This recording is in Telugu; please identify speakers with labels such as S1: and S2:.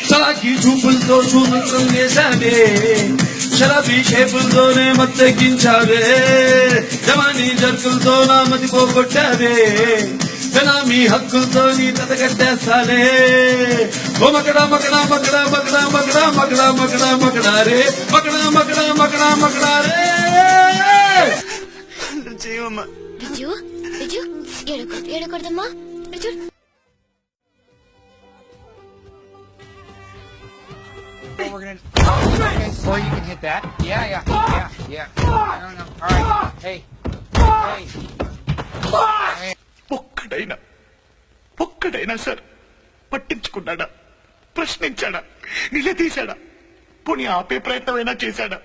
S1: చలాకి చూపులతో చూమంత్రం వేశావే, షరాబీ షేపులతోనే మత్తెక్కించావే, జవానీ జర్కులతో నా మతి పోగొట్టావే, బెనామీ హక్కులతో నీ కథగట్టేస్తాలే. ఓ మకడా మకడా మకడా మకడా మకడా మకడా మకడా మకడా రే, మకడా మకడా మకడా మకడా రే.
S2: చేయమ్మా.
S3: రిజు రిజు ఏడకూడదమ్మా. రిజు
S4: Or you can hit that. Yeah. I don't know. All right. Hey.
S2: ఒక్కడైనా సార్ పట్టించుకున్నాడా, ప్రశ్నించాడా, నిలదీశాడా, పోనీ ఆపే ప్రయత్నమైనా చేశాడా?